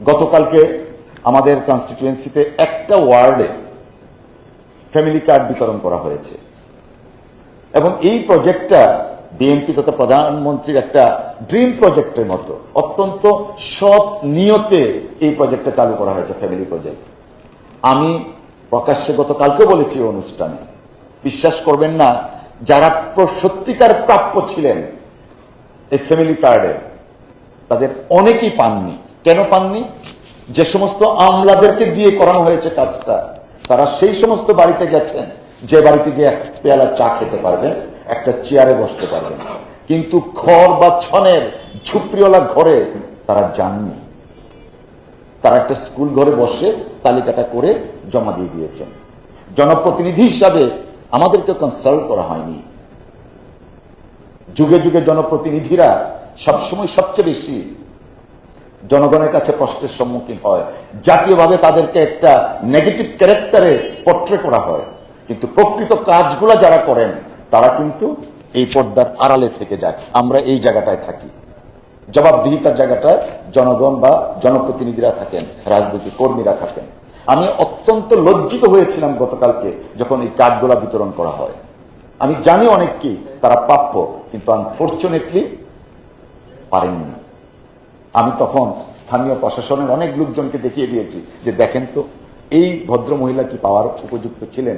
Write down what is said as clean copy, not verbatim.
গতকালকে আমাদের কনস্টিটিউয়েন্সিতে একটা ওয়ার্ডে ফ্যামিলি কার্ড বিতরণ করা হয়েছে এবং এই প্রজেক্টটা বিএনপি তথা প্রধানমন্ত্রীর একটা ড্রিম প্রজেক্টের মতো অত্যন্ত সৎ নিয়তে এই প্রজেক্টটা চালু করা হয়েছে, ফ্যামিলি প্রজেক্ট। আমি প্রকাশ্যে গতকালকে বলেছি অনুষ্ঠানে, বিশ্বাস করবেন না, যারা সত্যিকার প্রাপ্য ছিলেন এই ফ্যামিলি কার্ডে তাদের অনেকেই পাননি। কেন পাননি? যে সমস্ত আমলাদেরকে দিয়ে করানো হয়েছে কাজটা, তারা সেই সমস্ত বাড়িতে গেছেন যে বাড়িতে গিয়ে এক পেয়ালা চা খেতে পারবেন, একটা চেয়ারে বসতে পারবেন, কিন্তু খড় বা ছনের ঝুপড়িওয়ালা ঘরে তারা যাননি। তারা একটা স্কুল ঘরে বসে তালিকাটা করে জমা দিয়ে দিয়েছেন। জনপ্রতিনিধি হিসাবে আমাদেরকে কনসাল্ট করা হয়নি। যুগে যুগে জনপ্রতিনিধিরা সবসময় সবচেয়ে বেশি জনগণের কাছে প্রশ্নের সম্মুখীন হয়, জাতীয়ভাবে তাদেরকে একটা নেগেটিভ ক্যারেক্টারে পোট্রে করা হয়, কিন্তু প্রকৃত কাজগুলো যারা করেন তারা কিন্তু এই পর্দার আড়ালে থেকে যায়। আমরা এই জায়গাটায় থাকি, জবাবদিহিতার জায়গাটায় জনগণ বা জনপ্রতিনিধিরা থাকেন, রাজনৈতিক কর্মীরা থাকেন। আমি অত্যন্ত লজ্জিত হয়েছিলাম গতকালকে যখন এই কার্ডগুলা বিতরণ করা হয়। আমি জানি অনেক কি তারা প্রাপ্য, কিন্তু আনফরচুনেটলি পারেননি। আমি তখন স্থানীয় প্রশাসনের অনেক লোকজনকে দেখিয়ে দিয়েছি যে দেখেন তো এই ভদ্র মহিলা কি পাওয়ার উপযুক্ত ছিলেন।